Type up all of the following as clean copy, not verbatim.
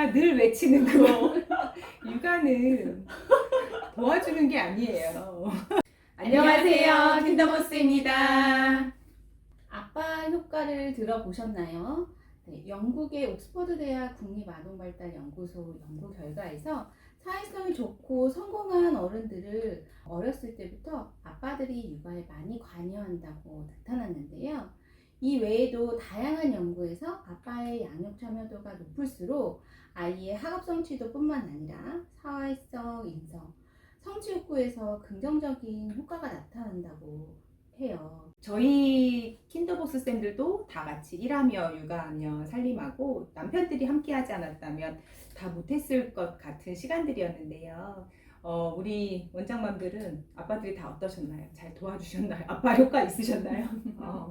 제가 늘 외치는 거 육아는 도와주는 게 아니에요. 안녕하세요, 킨더버스입니다. 아빠 효과를 들어보셨나요? 네, 영국의 옥스퍼드 대학 국립아동발달연구소 연구 결과에서 사회성이 좋고 성공한 어른들을 어렸을 때부터 아빠들이 육아에 많이 관여한다고 나타났는데요. 이 외에도 다양한 연구에서 아빠의 양육 참여도가 높을수록 아이의 학업 성취도뿐만 아니라 사회성, 인성, 성취 욕구에서 긍정적인 효과가 나타난다고 해요. 저희 킨더복스 쌤들도 다 같이 일하며 육아하며 살림하고 남편들이 함께 하지 않았다면 다 못했을 것 같은 시간들이었는데요. 우리 원장맘들은 아빠들이 다 어떠셨나요? 잘 도와주셨나요? 아빠 효과 있으셨나요?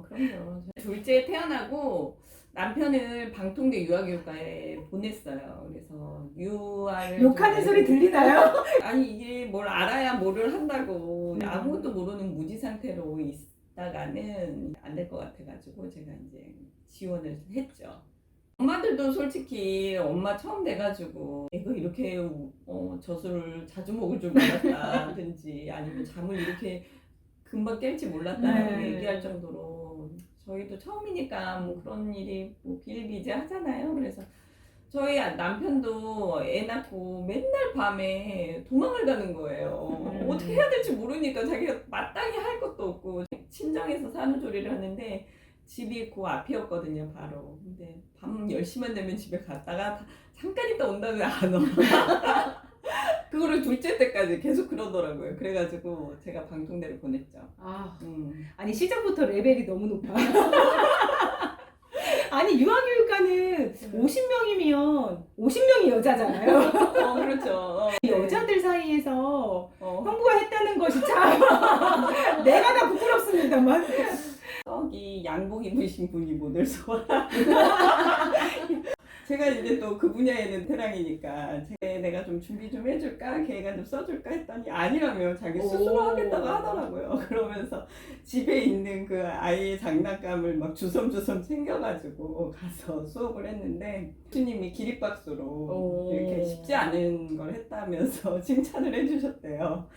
그럼요. 둘째 태어나고 남편을 방통대 유아교육과에 보냈어요. 그래서 유아를 욕하는 소리 들리나요? 아니 이게 뭘 알아야 뭐를 한다고 아무것도 모르는 무지 상태로 있다가는 안 될 것 같아가지고 제가 이제 지원을 했죠. 엄마들도 솔직히 엄마 처음 돼가지고 이거 이렇게 젖을 자주 먹을 줄 몰랐다든지 아니면 잠을 이렇게 금방 깰지 몰랐다라고 얘기할 정도로 저희도 처음이니까 뭐 그런 일이 뭐 비일비재하잖아요. 그래서 저희 남편도 애 낳고 맨날 밤에 도망을 가는 거예요. 어떻게 해야 될지 모르니까 자기가 마땅히 할 것도 없고 친정에서 산후조리를 하는데 집이 그 앞이었거든요, 바로. 근데 밤 10시만 되면 집에 갔다가 잠깐 있다 온다면 안 와. 그거를 둘째 때까지 계속 그러더라고요. 그래가지고 제가 방통대를 보냈죠. 아니 시작부터 레벨이 너무 높아. 아니 유아교육과는 50명이면 50명이 여자잖아요. 그렇죠. 여자들 사이에서 형부가 했다는 것이 참 내가 다 부끄럽습니다만. 떡이 양복 입으신 분이 모델 소화. 제가 이제 또 그 분야에는 태랑이니까 내가 좀 준비 좀 해줄까? 걔가 좀 써줄까? 했더니 아니라며 자기 스스로 하겠다고 하더라고요. 그러면서 집에 있는 그 아이의 장난감을 막 주섬주섬 챙겨가지고 가서 수업을 했는데 교수님이 기립박수로 이렇게 쉽지 않은 걸 했다면서 칭찬을 해주셨대요.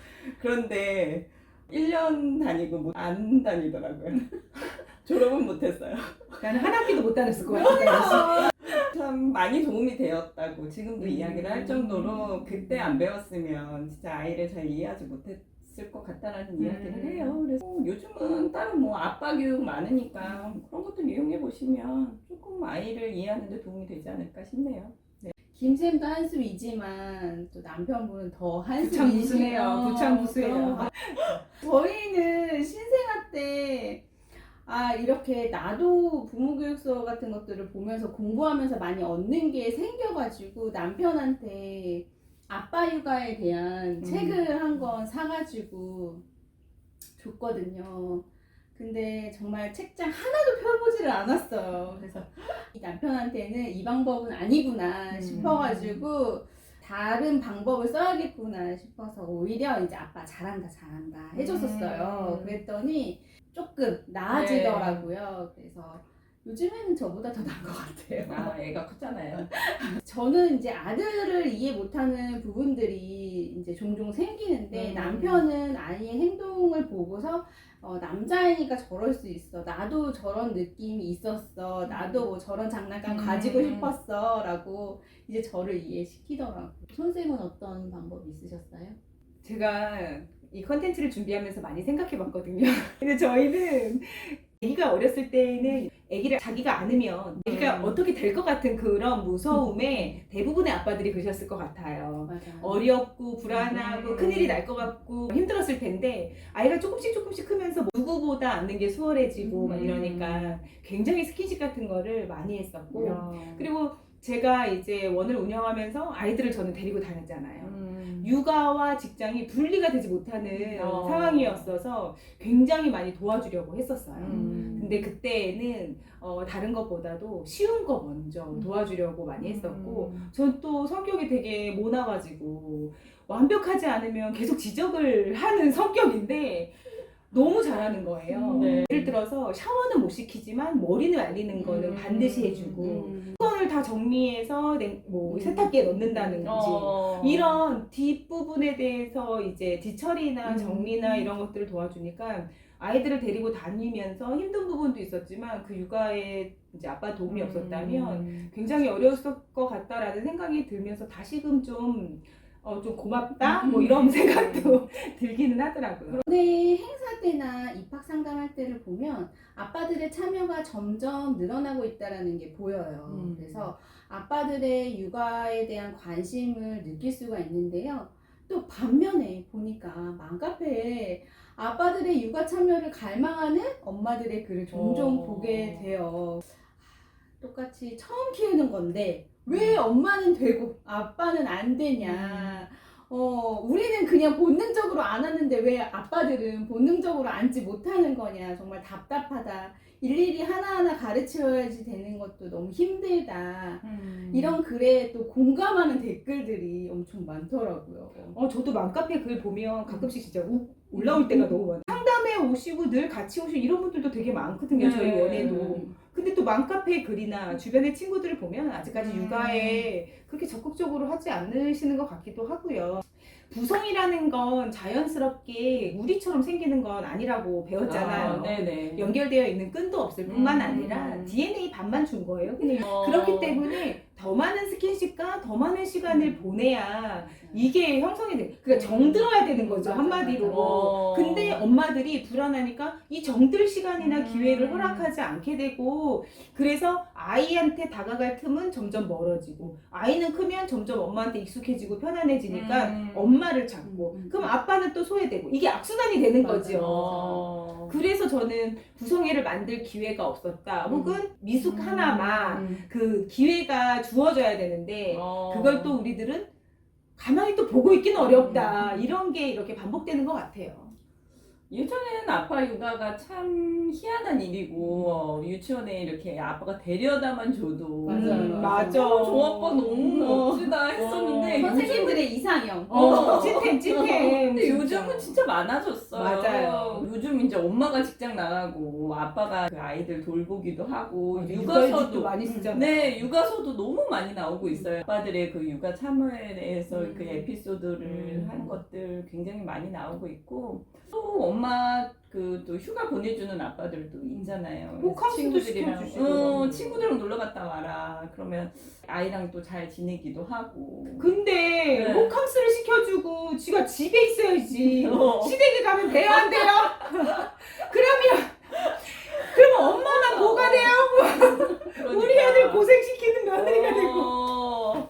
그런데 1년 다니고 안 다니더라고요. 졸업은 못했어요. 나는 한 학기도 못 다녔을 것 같아요. 참 많이 도움이 되었다고 지금도 이야기를 할 정도로 그때 안 배웠으면 진짜 아이를 잘 이해하지 못했을 것 같다라는 이야기를 해요. 그래서 요즘은 다른 뭐 아빠 교육 많으니까 그런 것들 이용해 보시면 조금 아이를 이해하는 데 도움이 되지 않을까 싶네요. 김쌤도 한숨이지만 또 남편분은 더 한숨이시네요. 부창부수해요. 저희는 신생아 때 이렇게 나도 부모교육서 같은 것들을 보면서 공부하면서 많이 얻는 게 생겨가지고 남편한테 아빠 육아에 대한 책을 한 권 사가지고 줬거든요. 근데 정말 책장 하나도 펴보지를 않았어요. 그래서 이 남편한테는 이 방법은 아니구나 싶어가지고 다른 방법을 써야겠구나 싶어서 오히려 이제 아빠 잘한다 해줬었어요. 그랬더니 조금 나아지더라고요. 그래서 요즘에는 저보다 더 나은 것 같아요. 애가 컸잖아요. 저는 이제 아들을 이해 못하는 부분들이 이제 종종 생기는데 남편은 아이의 행동을 보고서 남자애니까 저럴 수 있어. 나도 저런 느낌이 있었어. 나도 뭐 저런 장난감 가지고 싶었어. 라고 이제 저를 이해시키더라고요. 선생님은 어떤 방법이 있으셨어요? 제가 이 컨텐츠를 준비하면서 많이 생각해 봤거든요. 근데 저희는 아기가 어렸을 때는 아기를 자기가 안으면 아기가 어떻게 될 것 같은 그런 무서움에 대부분의 아빠들이 그러셨을 것 같아요. 맞아요. 어렵고 불안하고 큰일이 날 것 같고 힘들었을 텐데 아이가 조금씩 크면서 누구보다 안는 게 수월해지고 막 이러니까 굉장히 스킨십 같은 거를 많이 했었고 그리고 제가 이제 원을 운영하면서 아이들을 저는 데리고 다녔잖아요. 육아와 직장이 분리가 되지 못하는 상황이었어서 굉장히 많이 도와주려고 했었어요. 근데 그때는 다른 것보다도 쉬운 거 먼저 도와주려고 많이 했었고 전 또 성격이 되게 모나가지고 완벽하지 않으면 계속 지적을 하는 성격인데 너무 잘하는 거예요. 네. 예를 들어서 샤워는 못 시키지만 머리는 말리는 거는 반드시 해주고 수건을 다 정리해서 뭐 세탁기에 넣는다든지 이런 뒷부분에 대해서 이제 뒤처리나 정리나 이런 것들을 도와주니까 아이들을 데리고 다니면서 힘든 부분도 있었지만 그 육아에 이제 아빠 도움이 없었다면 굉장히 어려웠을 것 같다라는 생각이 들면서 다시금 좀 고맙다 뭐 이런 생각도 들기는 하더라고요. 국내 행사 때나 입학 상담할 때를 보면 아빠들의 참여가 점점 늘어나고 있다는 게 보여요. 그래서 아빠들의 육아에 대한 관심을 느낄 수가 있는데요. 또 반면에 보니까 맘카페에 아빠들의 육아 참여를 갈망하는 엄마들의 글을 종종 보게 돼요. 똑같이 처음 키우는 건데 왜 엄마는 되고 아빠는 안 되냐. 우리는 그냥 본능적으로 안았는데 왜 아빠들은 본능적으로 안지 못하는 거냐. 정말 답답하다. 일일이 하나하나 가르쳐야지 되는 것도 너무 힘들다. 이런 글에 또 공감하는 댓글들이 엄청 많더라고요. 저도 맘카페 글 보면 가끔씩 진짜 올라올 때가 너무 많아요. 상담에 오시고 늘 같이 오시고 이런 분들도 되게 많거든요. 저희 원에도. 근데 또 맘카페 글이나 주변의 친구들을 보면 아직까지 육아에 그렇게 적극적으로 하지 않으시는 것 같기도 하고요. 부성이라는 건 자연스럽게 우리처럼 생기는 건 아니라고 배웠잖아요. 네네. 연결되어 있는 끈도 없을 뿐만 아니라 DNA 반만 준 거예요. 그냥 그렇기 때문에 더 많은 스킨십과 더 많은 시간을 보내야 이게 형성이 돼. 그러니까 정들어야 되는 거죠. 한마디로. 근데 엄마들이 불안하니까 이 정들 시간이나 기회를 허락하지 않게 되고 그래서 아이한테 다가갈 틈은 점점 멀어지고 아이는 크면 점점 엄마한테 익숙해지고 편안해지니까 엄마를 찾고 그럼 아빠는 또 소외되고 이게 악순환이 되는 거죠. 그래서 저는 부성애를 만들 기회가 없었다. 혹은 미숙 하나만 그 기회가 주어져야 되는데 그걸 또 우리들은 가만히 또 보고 있기는 어렵다. 이런 게 이렇게 반복되는 것 같아요. 예전에는 아빠 육아가 참 희한한 일이고 유치원에 이렇게 아빠가 데려다만 줘도 맞아. 저 아빠 너무 멋지다 했었는데 선생님들의 이상형. 찐템. 근데 요즘은 진짜 많아졌어요. 맞아요. 요즘 이제 엄마가 직장 나가고 아빠가 그 아이들 돌보기도 하고 육아서도 육아서도 많이 쓰잖아요. 네, 육아서도 너무 많이 나오고 있어요. 아빠들의 그 육아 참여에 대해서 그 에피소드를 한 것들 굉장히 많이 나오고 있고 또 엄마 그 또 휴가 보내주는 아빠들도 있잖아요. 호캉스도 시켜주시고. 친구들이랑 놀러 갔다 와라. 그러면 아이랑 또 잘 지내기도 하고. 근데 네. 호캉스를 시켜주고 지가 집에 있어야지. 시댁에 가면 돼요 안 돼요? 그러면 엄마만 뭐가 돼요? 그러니까. 우리 애들 고생시키는 며느리가 되고.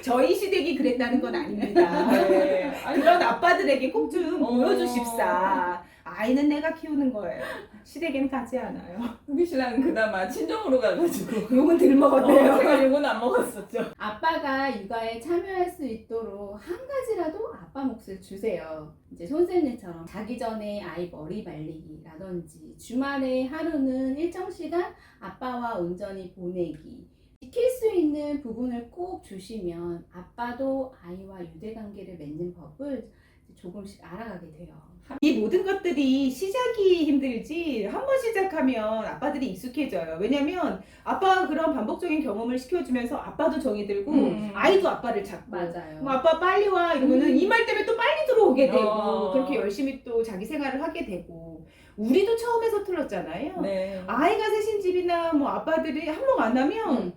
저희 시댁이 그랬다는 건 아닙니다. 네. 그런 아빠들에게 꼭 좀 보여주십사. 아이는 내가 키우는 거예요. 시댁에는 가지 않아요. 우리 신랑은 그나마 친정으로 가가지고 욕은 덜 먹었대요. 제가 욕은 안 먹었었죠. 아빠가 육아에 참여할 수 있도록 한 가지라도 아빠 몫을 주세요. 이제 손쌤네처럼 자기 전에 아이 머리 말리기라든지 주말에 하루는 일정 시간 아빠와 온전히 보내기. 지킬 수 있는 부분을 꼭 주시면 아빠도 아이와 유대관계를 맺는 법을 조금씩 알아가게 돼요. 이 모든 것들이 시작이 힘들지 한 번 시작하면 아빠들이 익숙해져요. 왜냐면 아빠가 그런 반복적인 경험을 시켜주면서 아빠도 정이 들고 아이도 아빠를 찾고 맞아요. 뭐 아빠 빨리 와 이러면은 이 말 때문에 또 빨리 들어오게 되고 그렇게 열심히 또 자기 생활을 하게 되고 우리도 처음에 서툴렀잖아요. 네. 아이가 셋인 집이나 뭐 아빠들이 한몫 안 하면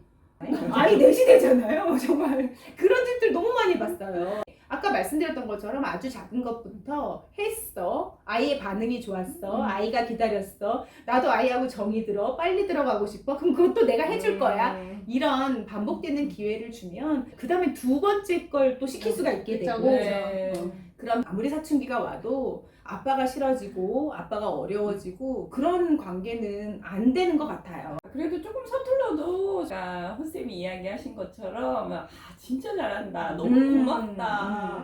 아이 넷이 되잖아요. 정말 그런 집들 너무 많이 봤어요. 아까 말씀드렸던 것처럼 아주 작은 것부터 했어. 아이의 반응이 좋았어. 아이가 기다렸어. 나도 아이하고 정이 들어. 빨리 들어가고 싶어. 그럼 그것도 내가 해줄 거야. 이런 반복되는 기회를 주면 그 다음에 두 번째 걸 또 시킬 수가 있게 되고 네. 그럼 아무리 사춘기가 와도 아빠가 싫어지고 아빠가 어려워지고 그런 관계는 안 되는 것 같아요. 그래도 조금 서툴러도 허쌤이 이야기하신 것처럼 진짜 잘한다. 너무 고맙다.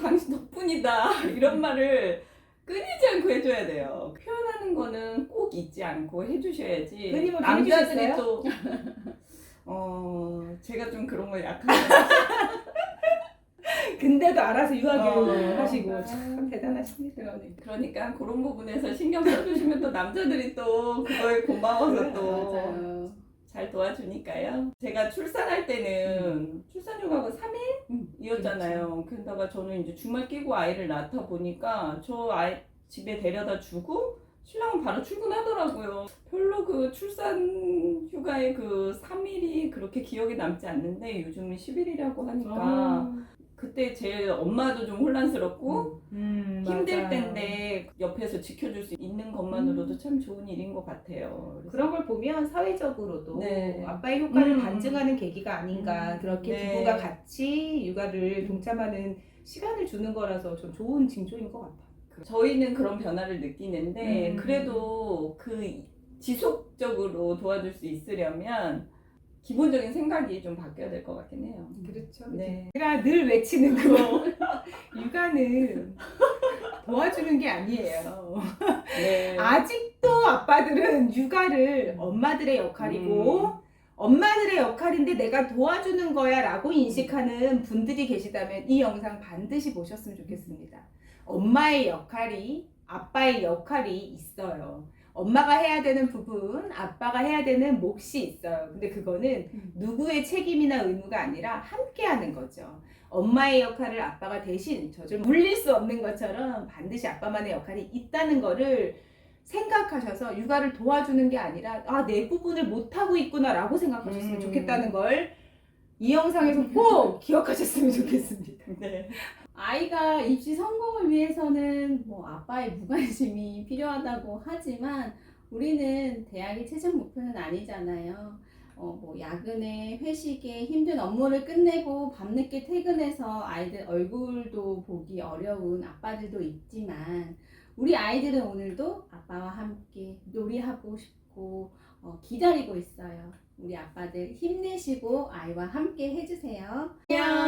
당신 덕분이다. 이런 말을 끊이지 않고 해줘야 돼요. 표현하는 거는 꼭 잊지 않고 해주셔야지. 끊임없이 남자들이 해주셨어요? 또 제가 좀 그런 거 약하죠. 근데도 알아서 유아교육을 하시고 맞아요. 참 대단하십니다. 그러니까 그런 부분에서 신경 써주시면 또 남자들이 또 그거에 고마워서 또 맞아요. 잘 도와주니까요. 제가 출산할 때는 출산휴가가 3일이었잖아요. 그러다가 저는 이제 주말 끼고 아이를 낳다 보니까 저 아이 집에 데려다 주고 신랑은 바로 출근하더라고요. 별로 그 출산 휴가의 그 3일이 그렇게 기억에 남지 않는데 요즘은 10일이라고 하니까 그때 제 엄마도 좀 혼란스럽고 힘들 맞아. 때인데 옆에서 지켜줄 수 있는 것만으로도 참 좋은 일인 것 같아요. 그래서 그런 걸 보면 사회적으로도 네. 아빠의 효과를 음. 반증하는 계기가 아닌가. 그렇게 네. 부부가 같이 육아를 동참하는 시간을 주는 거라서 좀 좋은 징조인 것 같아요. 저희는 그런 변화를 느끼는데 음. 그래도 그 지속적으로 도와줄 수 있으려면 기본적인 생각이 좀 바뀌어야 될 것 같긴 해요. 그렇죠. 네. 제가 늘 외치는 거 육아는 도와주는 게 아니에요. 네. 아직도 아빠들은 육아를 엄마들의 역할이고 엄마들의 역할인데 내가 도와주는 거야 라고 인식하는 분들이 계시다면 이 영상 반드시 보셨으면 좋겠습니다. 엄마의 역할이 아빠의 역할이 있어요. 엄마가 해야 되는 부분, 아빠가 해야 되는 몫이 있어요. 근데 그거는 누구의 책임이나 의무가 아니라 함께 하는 거죠. 엄마의 역할을 아빠가 대신 저를 물릴 수 없는 것처럼 반드시 아빠만의 역할이 있다는 거를 생각하셔서 육아를 도와주는 게 아니라 아, 내 부분을 못하고 있구나 라고 생각하셨으면 좋겠다는 걸 이 영상에서 꼭 기억하셨으면 좋겠습니다. 네. 아이가 입시 성공을 위해서는 뭐 아빠의 무관심이 필요하다고 하지만 우리는 대학이 최종 목표는 아니잖아요. 뭐 야근에 회식에 힘든 업무를 끝내고 밤늦게 퇴근해서 아이들 얼굴도 보기 어려운 아빠들도 있지만 우리 아이들은 오늘도 아빠와 함께 놀이하고 싶고 기다리고 있어요. 우리 아빠들 힘내시고 아이와 함께 해주세요. 안녕.